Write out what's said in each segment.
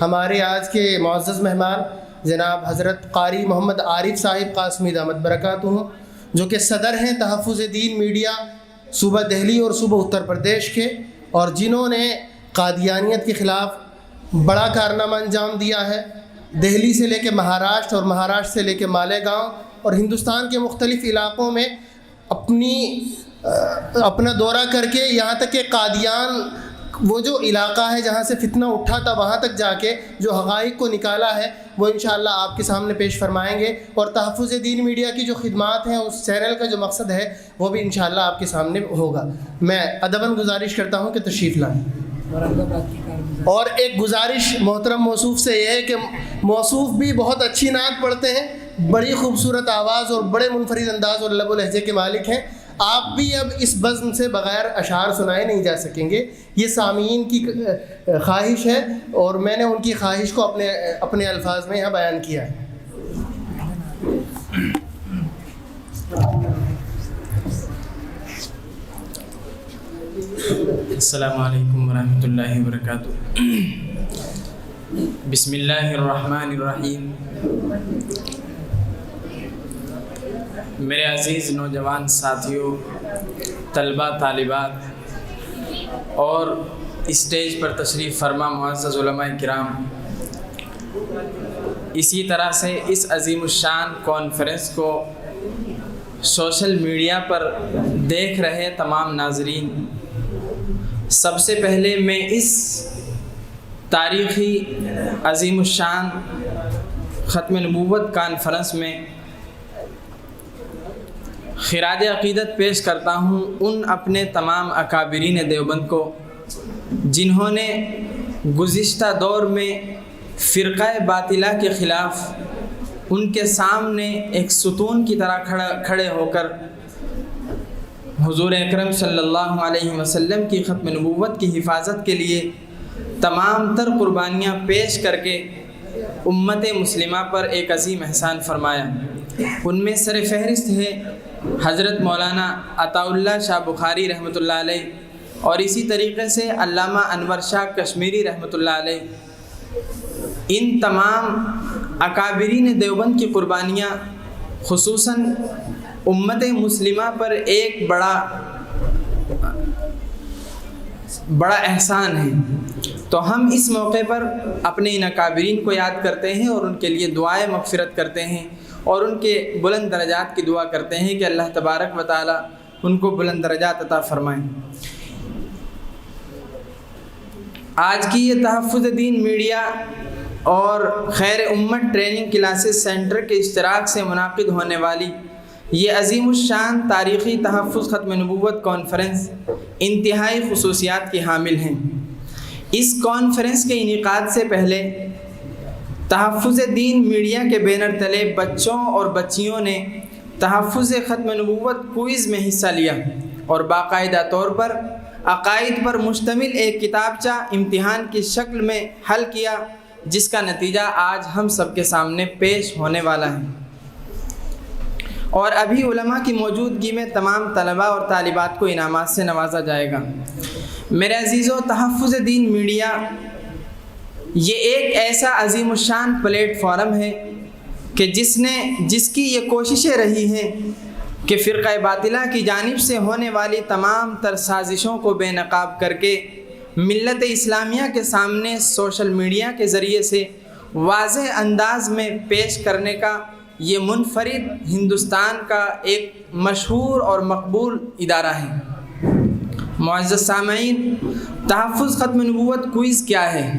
ہمارے آج کے معزز مہمان جناب حضرت قاری محمد عارف صاحب قاسمی دامت برکاتہ، جو کہ صدر ہیں تحفظ دین میڈیا صوبہ دہلی اور صوبہ اتر پردیش کے، اور جنہوں نے قادیانیت کے خلاف بڑا کارنامہ انجام دیا ہے، دہلی سے لے کے مہاراشٹر اور مہاراشٹر سے لے کے مالیگاؤں اور ہندوستان کے مختلف علاقوں میں اپنا دورہ کر کے یہاں تک کہ قادیان وہ جو علاقہ ہے جہاں سے فتنہ اٹھا تھا وہاں تک جا کے جو حقائق کو نکالا ہے وہ انشاءاللہ آپ کے سامنے پیش فرمائیں گے، اور تحفظ دین میڈیا کی جو خدمات ہیں اس چینل کا جو مقصد ہے وہ بھی انشاءاللہ آپ کے سامنے ہوگا۔ میں ادباً گزارش کرتا ہوں کہ تشریف لائیں۔ اور ایک گزارش محترم موصوف سے یہ ہے کہ موصوف بھی بہت اچھی نعت پڑھتے ہیں، بڑی خوبصورت آواز اور بڑے منفرد انداز اور لب و لہجے کے مالک ہیں۔ آپ بھی اب اس بزم سے بغیر اشعار سنائے نہیں جا سکیں گے، یہ سامعین کی خواہش ہے اور میں نے ان کی خواہش کو اپنے الفاظ میں یہاں بیان کیا ہے۔ السلام علیکم ورحمۃ اللہ وبرکاتہ۔ بسم اللہ الرحمن الرحیم۔ میرے عزیز نوجوان ساتھیوں، طلبہ طالبات اور اسٹیج پر تشریف فرما معزز علماء کرام، اسی طرح سے اس عظیم الشان کانفرنس کو سوشل میڈیا پر دیکھ رہے تمام ناظرین، سب سے پہلے میں اس تاریخی عظیم الشان ختم نبوت کانفرنس میں خراج عقیدت پیش کرتا ہوں ان اپنے تمام اکابرین دیوبند کو جنہوں نے گزشتہ دور میں فرقہ باطلہ کے خلاف ان کے سامنے ایک ستون کی طرح کھڑے ہو کر حضور اکرم صلی اللہ علیہ وسلم کی ختم نبوت کی حفاظت کے لیے تمام تر قربانیاں پیش کر کے امت مسلمہ پر ایک عظیم احسان فرمایا۔ ان میں سر فہرست ہے حضرت مولانا عطا اللہ شاہ بخاری رحمۃ اللہ علیہ، اور اسی طریقے سے علامہ انور شاہ کشمیری رحمۃ اللہ علیہ۔ ان تمام اکابرین دیوبند کی قربانیاں خصوصاً امت مسلمہ پر ایک بڑا احسان ہے، تو ہم اس موقع پر اپنے ان اکابرین کو یاد کرتے ہیں اور ان کے لیے دعائے مغفرت کرتے ہیں اور ان کے بلند درجات کی دعا کرتے ہیں کہ اللہ تبارک و تعالی ان کو بلند درجات عطا فرمائیں۔ آج کی یہ تحفظ دین میڈیا اور خیر امت ٹریننگ کلاسز سینٹر کے اشتراک سے منعقد ہونے والی یہ عظیم الشان تاریخی تحفظ ختم نبوت کانفرنس انتہائی خصوصیات کی حامل ہیں۔ اس کانفرنس کے انعقاد سے پہلے تحفظ دین میڈیا کے بینر تلے بچوں اور بچیوں نے تحفظ ختم نبوت کوئز میں حصہ لیا اور باقاعدہ طور پر عقائد پر مشتمل ایک کتابچہ امتحان کی شکل میں حل کیا، جس کا نتیجہ آج ہم سب کے سامنے پیش ہونے والا ہے۔ اور ابھی علماء کی موجودگی میں تمام طلباء اور طالبات کو انعامات سے نوازا جائے گا۔ میرے عزیزو، تحفظ دین میڈیا یہ ایک ایسا عظیم الشان پلیٹ فارم ہے کہ جس کی یہ کوششیں رہی ہیں کہ فرقہ باطلہ کی جانب سے ہونے والی تمام تر سازشوں کو بے نقاب کر کے ملت اسلامیہ کے سامنے سوشل میڈیا کے ذریعے سے واضح انداز میں پیش کرنے کا یہ منفرد ہندوستان کا ایک مشہور اور مقبول ادارہ ہے۔ معزز سامعین، تحفظ ختم نبوت کوئز کیا ہے؟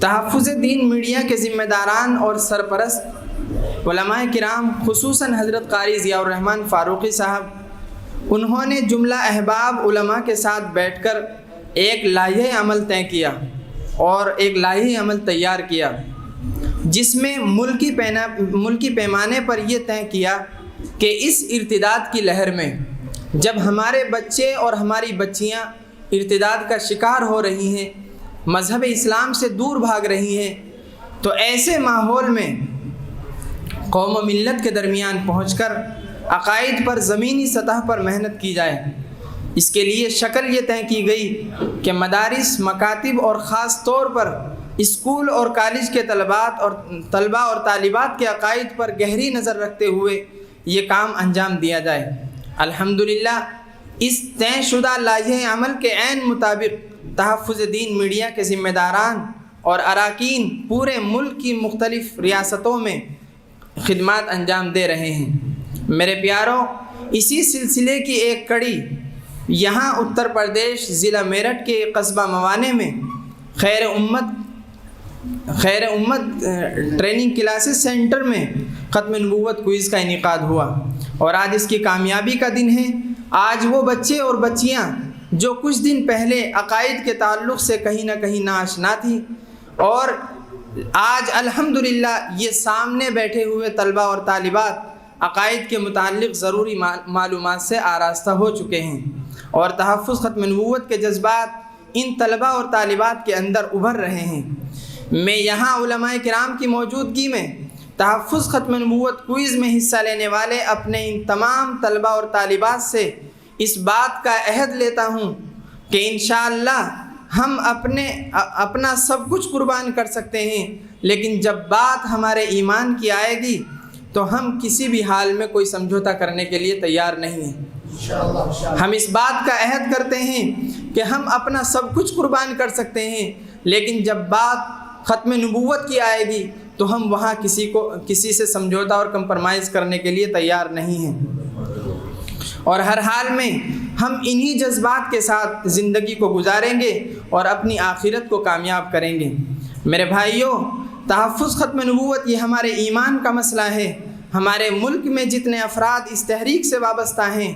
تحفظ دین میڈیا کے ذمہ داران اور سرپرست علماء کرام، خصوصاً حضرت قاری ضیاء الرحمن فاروقی صاحب، انہوں نے جملہ احباب علماء کے ساتھ بیٹھ کر ایک لائحہ عمل طے کیا اور ایک لائحہ عمل تیار کیا، جس میں ملکی پیمانے پر یہ طے کیا کہ اس ارتداد کی لہر میں جب ہمارے بچے اور ہماری بچیاں ارتداد کا شکار ہو رہی ہیں، مذہب اسلام سے دور بھاگ رہی ہیں، تو ایسے ماحول میں قوم و ملت کے درمیان پہنچ کر عقائد پر زمینی سطح پر محنت کی جائے۔ اس کے لیے شکل یہ طے کی گئی کہ مدارس، مکاتب اور خاص طور پر اسکول اور کالج کے طلباء اور طالبات کے عقائد پر گہری نظر رکھتے ہوئے یہ کام انجام دیا جائے۔ الحمدللہ اس طے شدہ لائحہ عمل کے عین مطابق تحفظ دین میڈیا کے ذمہ داران اور اراکین پورے ملک کی مختلف ریاستوں میں خدمات انجام دے رہے ہیں۔ میرے پیاروں، اسی سلسلے کی ایک کڑی یہاں اتر پردیش ضلع میرٹھ کے قصبہ موانح میں خیر امت ٹریننگ کلاسز سینٹر میں ختم نبوت کوئز کا انعقاد ہوا، اور آج اس کی کامیابی کا دن ہے۔ آج وہ بچے اور بچیاں جو کچھ دن پہلے عقائد کے تعلق سے کہیں نہ کہیں ناآشنا تھیں، اور آج الحمدللہ یہ سامنے بیٹھے ہوئے طلباء اور طالبات عقائد کے متعلق ضروری معلومات سے آراستہ ہو چکے ہیں، اور تحفظ ختم نبوت کے جذبات ان طلباء اور طالبات کے اندر ابھر رہے ہیں۔ میں یہاں علماء کرام کی موجودگی میں تحفظ ختم نبوت کوئز میں حصہ لینے والے اپنے ان تمام طلباء اور طالبات سے اس بات کا عہد لیتا ہوں کہ انشاءاللہ ہم اپنا سب کچھ قربان کر سکتے ہیں، لیکن جب بات ہمارے ایمان کی آئے گی تو ہم کسی بھی حال میں کوئی سمجھوتا کرنے کے لیے تیار نہیں ہیں۔ ہم اس بات کا عہد کرتے ہیں کہ ہم اپنا سب کچھ قربان کر سکتے ہیں، لیکن جب بات ختم نبوت کی آئے گی تو ہم وہاں کسی سے سمجھوتا اور کمپرمائز کرنے کے لیے تیار نہیں ہیں، اور ہر حال میں ہم انہی جذبات کے ساتھ زندگی کو گزاریں گے اور اپنی آخرت کو کامیاب کریں گے۔ میرے بھائیوں، تحفظ ختم نبوت یہ ہمارے ایمان کا مسئلہ ہے۔ ہمارے ملک میں جتنے افراد اس تحریک سے وابستہ ہیں،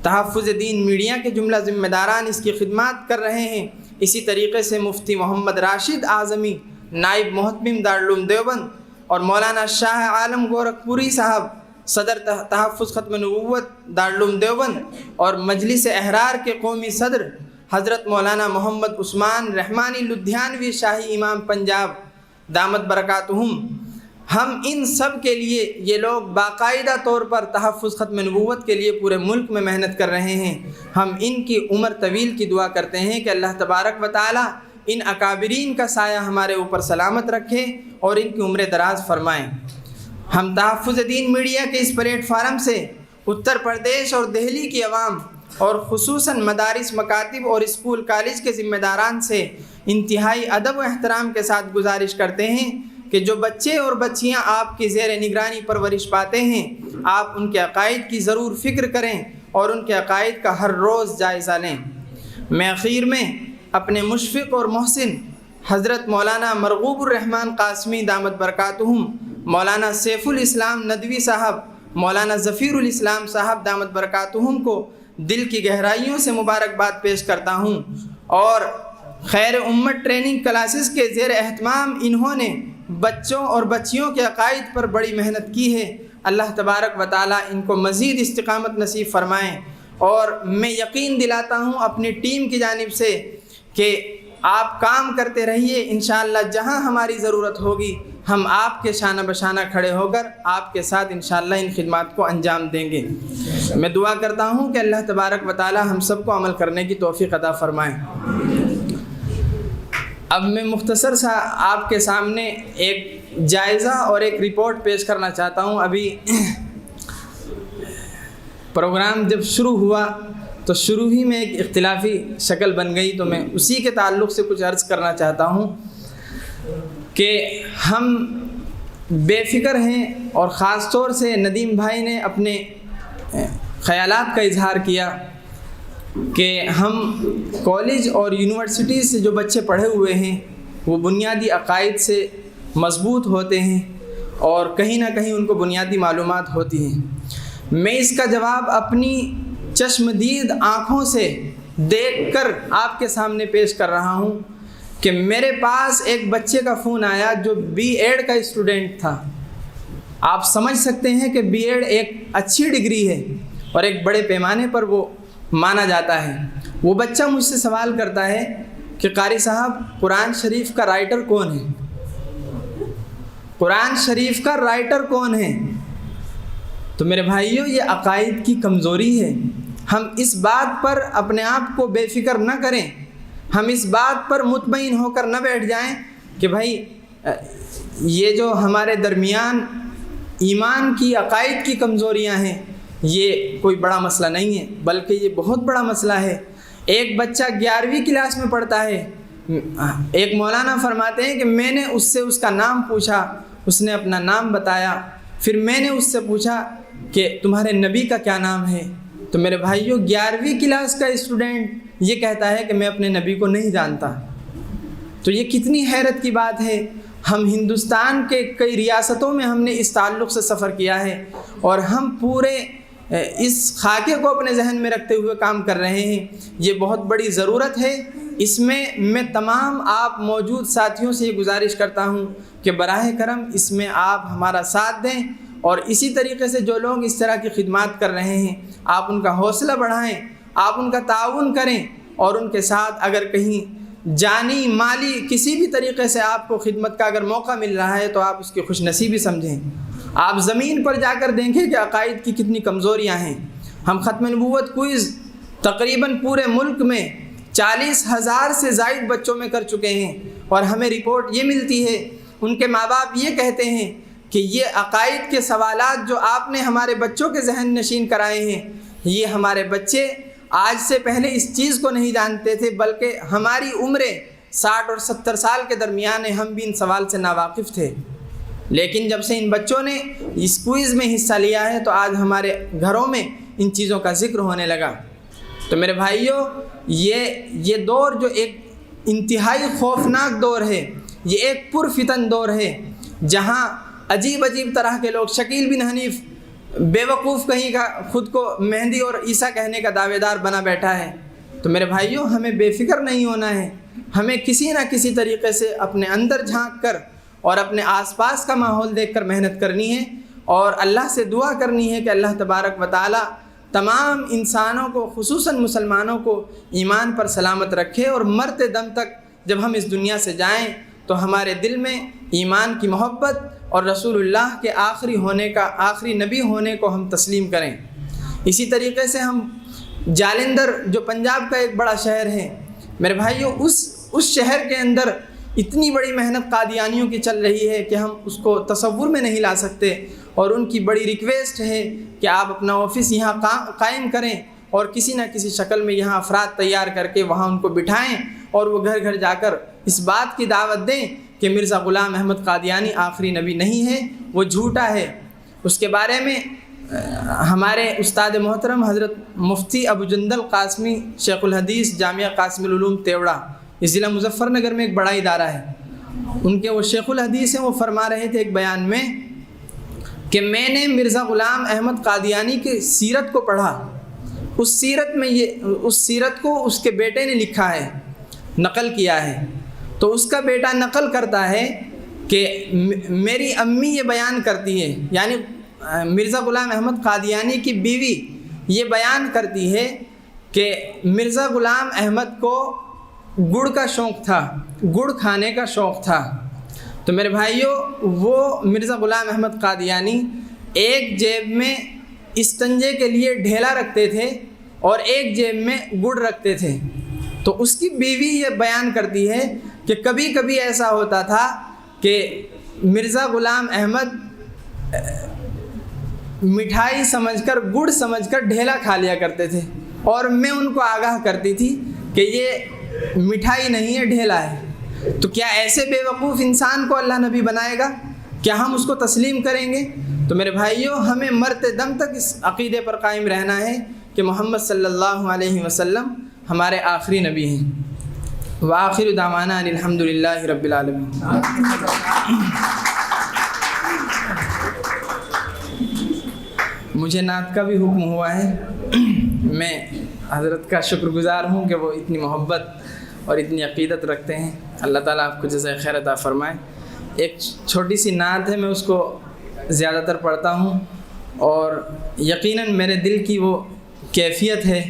تحفظ دین میڈیا کے جملہ ذمہ داران اس کی خدمات کر رہے ہیں۔ اسی طریقے سے مفتی محمد راشد اعظمی نائب محتمم دارالعلوم دیوبند اور مولانا شاہ عالم گورکھپوری صاحب صدر تحفظ ختم نبوت دارالعلوم دیوبند اور مجلس احرار کے قومی صدر حضرت مولانا محمد عثمان رحمانی لدھیانوی شاہی امام پنجاب دامت برکاتہم، ہم ان سب کے لیے یہ لوگ باقاعدہ طور پر تحفظ ختم نبوت کے لیے پورے ملک میں محنت کر رہے ہیں۔ ہم ان کی عمر طویل کی دعا کرتے ہیں کہ اللہ تبارک و تعالی ان اکابرین کا سایہ ہمارے اوپر سلامت رکھے اور ان کی عمر دراز فرمائیں۔ ہم تحفظ دین میڈیا کے اس پلیٹ فارم سے اتر پردیش اور دہلی کی عوام اور خصوصاً مدارس، مکاتب اور اسکول کالج کے ذمہ داران سے انتہائی ادب و احترام کے ساتھ گزارش کرتے ہیں کہ جو بچے اور بچیاں آپ کی زیر نگرانی پرورش پاتے ہیں، آپ ان کے عقائد کی ضرور فکر کریں اور ان کے عقائد کا ہر روز جائزہ لیں۔ میں اخیر میں اپنے مشفق اور محسن حضرت مولانا مرغوب الرحمن قاسمی دامت برکاتہم، مولانا سیف الاسلام ندوی صاحب، مولانا ظفیر الاسلام صاحب دامت برکاتہم کو دل کی گہرائیوں سے مبارکباد پیش کرتا ہوں، اور خیر امت ٹریننگ کلاسز کے زیر اہتمام انہوں نے بچوں اور بچیوں کے عقائد پر بڑی محنت کی ہے۔ اللہ تبارک و تعالیٰ ان کو مزید استقامت نصیب فرمائیں، اور میں یقین دلاتا ہوں اپنی ٹیم کی جانب سے کہ آپ کام کرتے رہیے۔ انشاءاللہ جہاں ہماری ضرورت ہوگی ہم آپ کے شانہ بشانہ کھڑے ہو کر آپ کے ساتھ انشاءاللہ ان خدمات کو انجام دیں گے۔ میں دعا کرتا ہوں کہ اللہ تبارک و تعالیٰ ہم سب کو عمل کرنے کی توفیق عطا فرمائیں۔ اب میں مختصر سا آپ کے سامنے ایک جائزہ اور ایک رپورٹ پیش کرنا چاہتا ہوں۔ ابھی پروگرام جب شروع ہوا تو شروع ہی میں ایک اختلافی شکل بن گئی، تو میں اسی کے تعلق سے کچھ عرض کرنا چاہتا ہوں کہ ہم بے فکر ہیں، اور خاص طور سے ندیم بھائی نے اپنے خیالات کا اظہار کیا کہ ہم کالج اور یونیورسٹیز سے جو بچے پڑھے ہوئے ہیں وہ بنیادی عقائد سے مضبوط ہوتے ہیں اور کہیں نہ کہیں ان کو بنیادی معلومات ہوتی ہیں۔ میں اس کا جواب اپنی چشمدید آنکھوں سے دیکھ کر آپ کے سامنے پیش کر رہا ہوں کہ میرے پاس ایک بچے کا فون آیا جو بی ایڈ کا اسٹوڈنٹ تھا۔ آپ سمجھ سکتے ہیں کہ بی ایڈ ایک اچھی ڈگری ہے اور ایک بڑے پیمانے پر وہ مانا جاتا ہے۔ وہ بچہ مجھ سے سوال کرتا ہے کہ قاری صاحب قرآن شریف کا رائٹر کون ہے؟ قرآن شریف کا رائٹر کون ہے؟ تو میرے بھائیوں، یہ عقائد کی کمزوری ہے۔ ہم اس بات پر اپنے آپ کو بے فکر نہ کریں، ہم اس بات پر مطمئن ہو کر نہ بیٹھ جائیں کہ بھائی یہ جو ہمارے درمیان ایمان کی عقائد کی کمزوریاں ہیں یہ کوئی بڑا مسئلہ نہیں ہے، بلکہ یہ بہت بڑا مسئلہ ہے۔ ایک بچہ 11ویں کلاس میں پڑھتا ہے، ایک مولانا فرماتے ہیں کہ میں نے اس سے اس کا نام پوچھا، اس نے اپنا نام بتایا، پھر میں نے اس سے پوچھا کہ تمہارے نبی کا کیا نام ہے؟ تو میرے بھائیوں 11ویں کلاس کا اسٹوڈنٹ یہ کہتا ہے کہ میں اپنے نبی کو نہیں جانتا۔ تو یہ کتنی حیرت کی بات ہے۔ ہم ہندوستان کے کئی ریاستوں میں ہم نے اس تعلق سے سفر کیا ہے اور ہم پورے اس خاکے کو اپنے ذہن میں رکھتے ہوئے کام کر رہے ہیں۔ یہ بہت بڑی ضرورت ہے۔ اس میں تمام آپ موجود ساتھیوں سے یہ گزارش کرتا ہوں کہ براہ کرم اس میں آپ ہمارا ساتھ دیں، اور اسی طریقے سے جو لوگ اس طرح کی خدمات کر رہے ہیں آپ ان کا حوصلہ بڑھائیں، آپ ان کا تعاون کریں، اور ان کے ساتھ اگر کہیں جانی مالی کسی بھی طریقے سے آپ کو خدمت کا اگر موقع مل رہا ہے تو آپ اس کی خوش نصیبی سمجھیں۔ آپ زمین پر جا کر دیکھیں کہ عقائد کی کتنی کمزوریاں ہیں۔ ہم ختم نبوت کوئز تقریباً پورے ملک میں 40,000 سے زائد بچوں میں کر چکے ہیں، اور ہمیں رپورٹ یہ ملتی ہے، ان کے ماں باپ یہ کہتے ہیں کہ یہ عقائد کے سوالات جو آپ نے ہمارے بچوں کے ذہن نشین کرائے ہیں، یہ ہمارے بچے آج سے پہلے اس چیز کو نہیں جانتے تھے، بلکہ ہماری عمریں 60 اور 70 سال کے درمیان ہیں، ہم بھی ان سوال سے ناواقف تھے۔ لیکن جب سے ان بچوں نے اس کوئز میں حصہ لیا ہے تو آج ہمارے گھروں میں ان چیزوں کا ذکر ہونے لگا۔ تو میرے بھائیوں یہ دور جو ایک انتہائی خوفناک دور ہے، یہ ایک پرفتن دور ہے، جہاں عجیب عجیب طرح کے لوگ، شکیل بن حنیف بیوقوف کہیں کا خود کو مہدی اور عیسیٰ کہنے کا دعوے دار بنا بیٹھا ہے۔ تو میرے بھائیوں ہمیں بے فکر نہیں ہونا ہے، ہمیں کسی نہ کسی طریقے سے اپنے اندر جھانک کر اور اپنے آس پاس کا ماحول دیکھ کر محنت کرنی ہے، اور اللہ سے دعا کرنی ہے کہ اللہ تبارک و تعالی تمام انسانوں کو، خصوصاً مسلمانوں کو ایمان پر سلامت رکھے، اور مرتے دم تک جب ہم اس دنیا سے جائیں تو ہمارے دل میں ایمان کی محبت اور رسول اللہ کے آخری نبی ہونے کو ہم تسلیم کریں۔ اسی طریقے سے ہم جالندھر جو پنجاب کا ایک بڑا شہر ہے، میرے بھائیوں اس شہر کے اندر اتنی بڑی محنت قادیانیوں کی چل رہی ہے کہ ہم اس کو تصور میں نہیں لا سکتے، اور ان کی بڑی ریکویسٹ ہے کہ آپ اپنا آفس یہاں قائم کریں، اور کسی نہ کسی شکل میں یہاں افراد تیار کر کے وہاں ان کو بٹھائیں، اور وہ گھر گھر جا کر اس بات کی دعوت دیں کہ مرزا غلام احمد قادیانی آخری نبی نہیں ہے، وہ جھوٹا ہے۔ اس کے بارے میں ہمارے استاد محترم حضرت مفتی ابو جندل قاسمی شیخ الحدیث جامعہ قاسم العلوم تیوڑا، اس ضلع مظفر نگر میں ایک بڑا ادارہ ہے، ان کے وہ شیخ الحدیث ہیں، وہ فرما رہے تھے ایک بیان میں کہ میں نے مرزا غلام احمد قادیانی کی سیرت کو پڑھا، اس سیرت کو اس کے بیٹے نے لکھا ہے، نقل کیا ہے۔ تو اس کا بیٹا نقل کرتا ہے کہ میری امی یہ بیان کرتی ہے، یعنی مرزا غلام احمد قادیانی کی بیوی یہ بیان کرتی ہے کہ مرزا غلام احمد کو گڑ کا شوق تھا، گڑ کھانے کا شوق تھا۔ تو میرے بھائیوں وہ مرزا غلام احمد قادیانی ایک جیب میں استنجے کے لیے ڈھیلا رکھتے تھے اور ایک جیب میں گڑ رکھتے تھے۔ تو اس کی بیوی یہ بیان کرتی ہے کہ کبھی کبھی ایسا ہوتا تھا کہ مرزا غلام احمد مٹھائی سمجھ کر، گڑ سمجھ کر ڈھیلا کھا لیا کرتے تھے، اور میں ان کو آگاہ کرتی تھی کہ یہ مٹھائی نہیں ہے، ڈھیلا ہے۔ تو کیا ایسے بے وقوف انسان کو اللہ نبی بنائے گا؟ کیا ہم اس کو تسلیم کریں گے؟ تو میرے بھائیوں ہمیں مرتے دم تک اس عقیدے پر قائم رہنا ہے کہ محمد صلی اللہ علیہ وسلم ہمارے آخری نبی ہیں۔ وآخر دعوانا ان الحمد للہ رب العالمین۔ مجھے نعت کا بھی حکم ہوا ہے، میں حضرت کا شکر گزار ہوں کہ وہ اتنی محبت اور اتنی عقیدت رکھتے ہیں۔ اللہ تعالیٰ آپ کو جزائے خیر عطا فرمائے۔ ایک چھوٹی سی نعت ہے، میں اس کو زیادہ تر پڑھتا ہوں، اور یقیناً میرے دل کی وہ کیفیت ہے،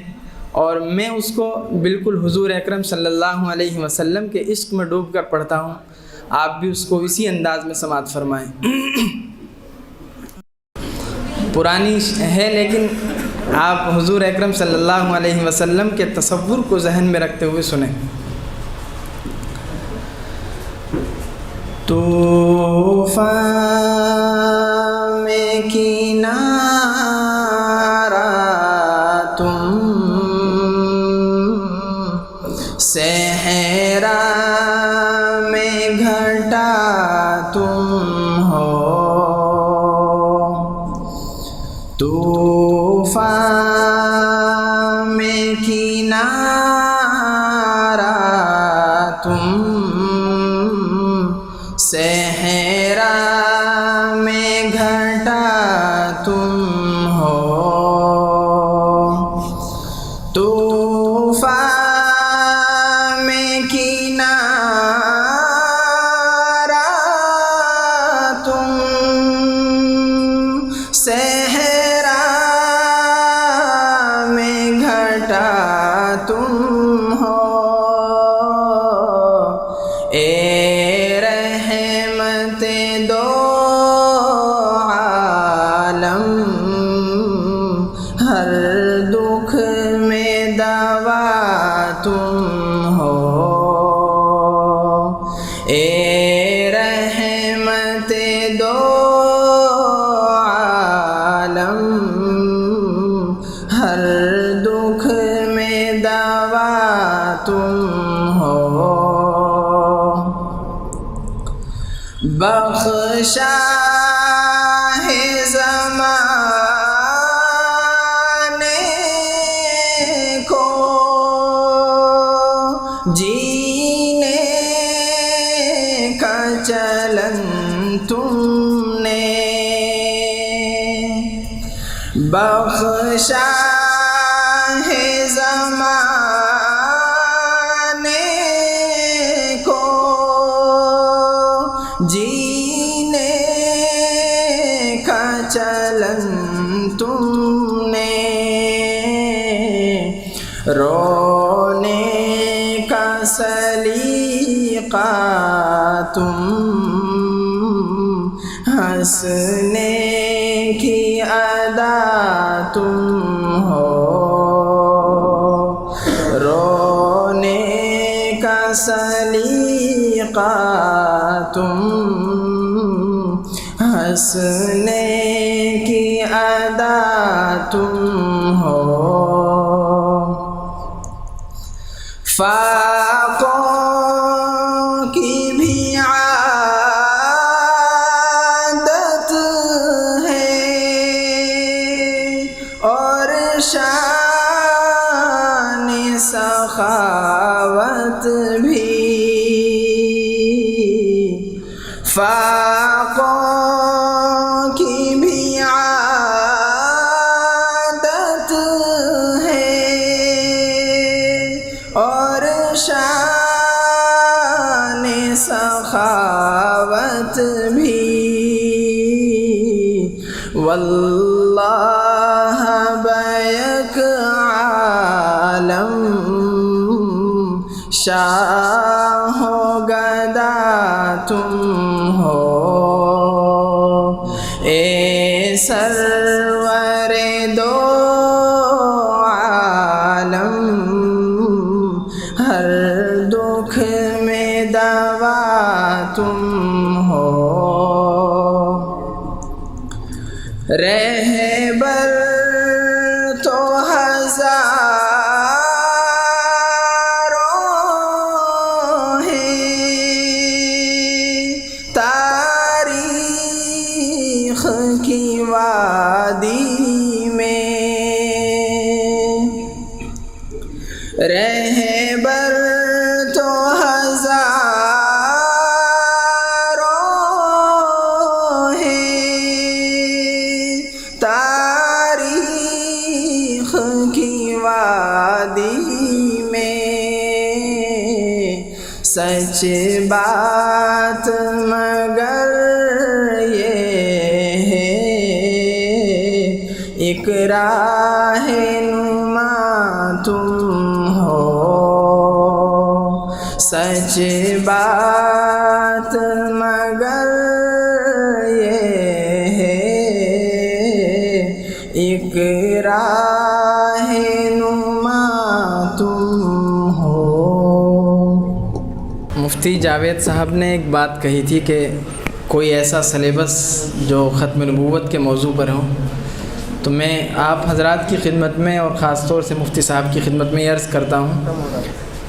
اور میں اس کو بالکل حضور اکرم صلی اللہ علیہ وسلم کے عشق میں ڈوب کر پڑھتا ہوں۔ آپ بھی اس کو اسی انداز میں سماعت فرمائیں۔ پرانی ہے لیکن آپ حضور اکرم صلی اللہ علیہ وسلم کے تصور کو ذہن میں رکھتے ہوئے سنیں۔ طوفان میں کنارہ تم، صحرا میں گھٹا تم ہو، طوفان میں کنارہ تم، صحرا میں گھٹا تم ہو، طوفان میں کنارہ تم، صحرا میں گھٹا تم ہو، اے رحمت دو عالم، ہر دکھ میں دوا تم ہو، اے رحمت دو عالم، ہر دکھ میں دوا تم ہو، بخشا ہے زمانے کو جینے کا چلن تم نے، بخشا ہے زمانے کو جینے کا چلن تم نے، رونے کا سلیقہ تم، ہنسنے کی ادا تم ہو، رونے کا سلیقہ تم، ہنسنے کی ادا تم ہو، فاقوں کی بھی عادت ہے اور شان سخاوت بھی، فاقوں کی بھی عادت ہے اور شان سخاوت بھی، واللہ بیک عالم، شاہ و گدا تم ہو، اے سرور دو عالم، ہر دکھ میں دوا تم ہو، رہبر تو ہزاروں ہیں، تاریخ کی وادی میں، رہبر تو ہزاروں ہیں، تاریخ کی وادی میں، سچ بات مگر یہ ہے، ایک راہ نما تم ہو، سچ بات مگر یہ ہے، ایک راہ نما تم ہو۔ مفتی جاوید صاحب نے ایک بات کہی تھی کہ کوئی ایسا سلیبس جو ختم نبوت کے موضوع پر ہو، تو میں آپ حضرات کی خدمت میں اور خاص طور سے مفتی صاحب کی خدمت میں یہ عرض کرتا ہوں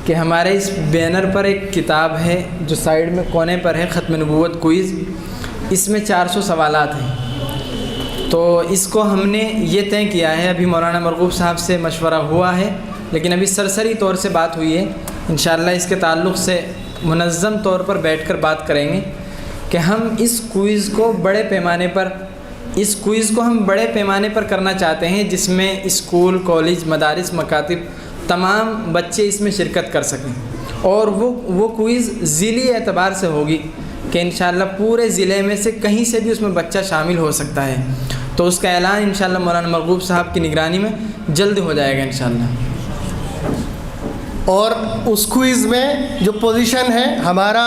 کہ ہمارے اس بینر پر ایک کتاب ہے جو سائیڈ میں کونے پر ہے، ختم نبوت کوئز. اس میں 400 سوالات ہیں. تو اس کو ہم نے یہ طے کیا ہے، ابھی مولانا مرغوب صاحب سے مشورہ ہوا ہے لیکن ابھی سرسری طور سے بات ہوئی ہے. انشاءاللہ اس کے تعلق سے منظم طور پر بیٹھ کر بات کریں گے کہ ہم اس کوئز کو بڑے پیمانے پر کرنا چاہتے ہیں، جس میں اسکول، کالج، مدارس، مکاتب تمام بچے اس میں شرکت کر سکیں. اور وہ کوئز ضلعی اعتبار سے ہوگی کہ انشاءاللہ پورے ضلع میں سے کہیں سے بھی اس میں بچہ شامل ہو سکتا ہے. تو اس کا اعلان انشاءاللہ مولانا مرغوب صاحب کی نگرانی میں جلد ہو جائے گا انشاءاللہ. اور اس کوئز میں جو پوزیشن ہے، ہمارا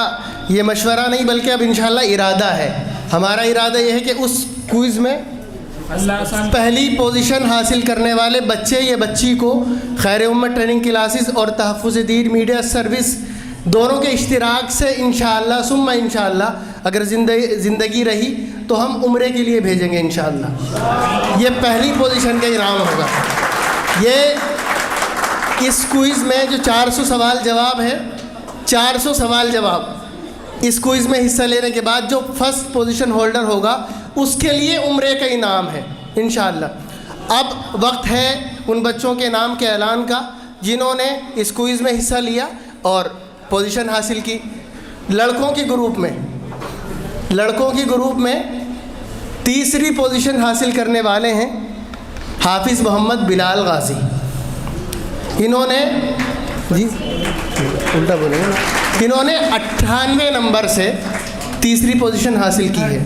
یہ مشورہ نہیں بلکہ اب انشاءاللہ ارادہ ہے. ہمارا ارادہ یہ ہے کہ اس کوئز میں پہلی پوزیشن حاصل کرنے والے بچے یا بچی کو خیر امت ٹریننگ کلاسز اور تحفظ دین میڈیا سروس دونوں کے اشتراک سے انشاءاللہ ثم انشاءاللہ اگر زندگی رہی تو ہم عمرے کے لیے بھیجیں گے انشاءاللہ. یہ پہلی پوزیشن کا انعام ہوگا. یہ اس کوئز میں جو 400 سوال جواب ہے، 400 سوال جواب اس کوئز میں حصہ لینے کے بعد جو فرسٹ پوزیشن ہولڈر ہوگا اس کے لیے عمرے کا انعام ہے انشاءاللہ. اب وقت ہے ان بچوں کے نام کے اعلان کا جنہوں نے اس کوئز میں حصہ لیا اور پوزیشن حاصل کی. لڑکوں کے گروپ میں تیسری پوزیشن حاصل کرنے والے ہیں حافظ محمد بلال غازی. انہوں نے الٹا بولیں گے نا، انہوں نے 98 نمبر سے تیسری پوزیشن حاصل کی ہے،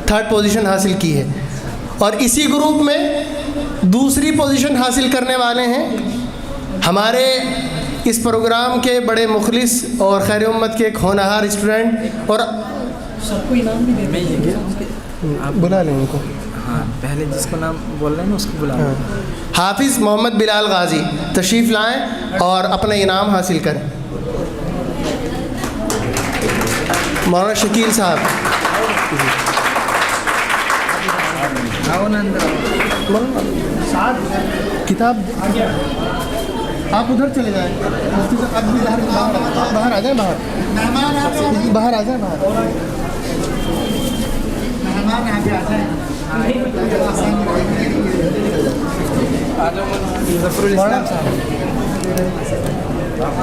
تھرڈ پوزیشن حاصل کی ہے. اور اسی گروپ میں دوسری پوزیشن حاصل کرنے والے ہیں ہمارے اس پروگرام کے بڑے مخلص اور خیر امت کے ایک ہونہار اسٹوڈنٹ، اور سب کو انعام بھی دیں گے، بلا لیں ان کو. ہاں پہلے جس کو نام بول رہے ہیں نا اس کو بلا لیں. حافظ محمد بلال غازی تشریف لائیں اور اپنا انعام حاصل کریں. مولانا شکیل صاحب، کتاب آپ ادھر چلے جائیں، اب بھی باہر آ جائیں، باہر آ جائیں.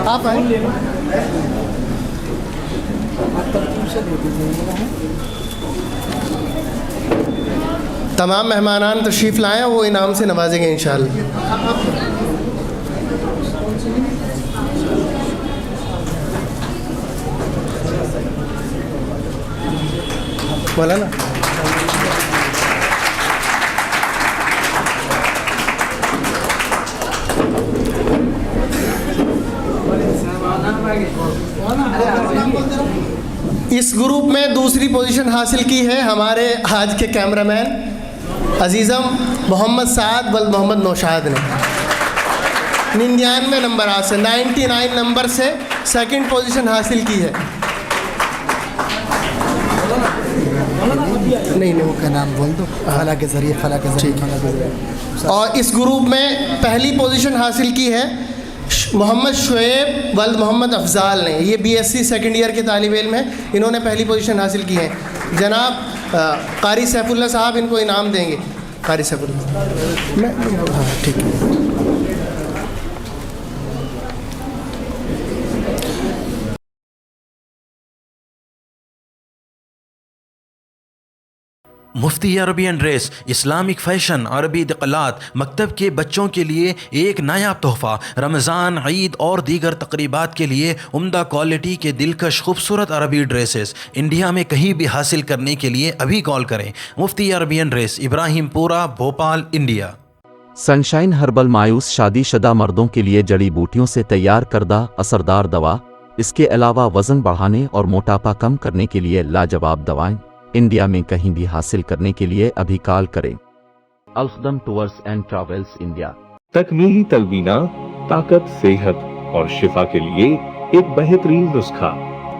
آپ آئیں. تمام مہمانان تشریف لائیں، وہ انعام سے نوازیں گے انشاءاللہ. مولانا اس گروپ میں دوسری پوزیشن حاصل کی ہے ہمارے آج کے کیمرہ مین عزیزم محمد سعد ولد محمد نوشاد نے 99 نمبرات سے 99 نمبر سے سیکنڈ پوزیشن حاصل کی ہے. نہیں وہ کا نام بول دو، خلا کے ذریعے خلا کے ذریعے. اور اس گروپ میں پہلی پوزیشن حاصل کی ہے محمد شعیب ولد محمد افضال نے. یہ BSc سیکنڈ ایئر کے طالب علم ہیں، انہوں نے پہلی پوزیشن حاصل کی ہے. جناب قاری سیف اللہ صاحب ان کو انعام دیں گے. قاری سیف اللہ، ہاں ٹھیک ہے. مفتی عربی اینڈ ڈریس اسلامک فیشن عربی اطلاعات مکتب کے بچوں کے لیے ایک نایاب تحفہ. رمضان، عید اور دیگر تقریبات کے لیے عمدہ کوالٹی کے دلکش خوبصورت عربی ڈریسز انڈیا میں کہیں بھی حاصل کرنے کے لیے ابھی کال کریں. مفتی عربی اینڈ ڈریس، ابراہیم پورہ، بھوپال، انڈیا. سنشائن ہربل مایوس شادی شدہ مردوں کے لیے جڑی بوٹیوں سے تیار کردہ اثردار دوا. اس کے علاوہ وزن بڑھانے اور موٹاپا کم کرنے کے لیے لاجواب دوائیں انڈیا میں کہیں بھی حاصل کرنے کے لیے ابھی کال کریں. الخدم ٹورز اینڈ ٹریولز انڈیا. تکمیلی تلبینہ، طاقت، صحت اور شفا کے لیے ایک بہترین نسخہ.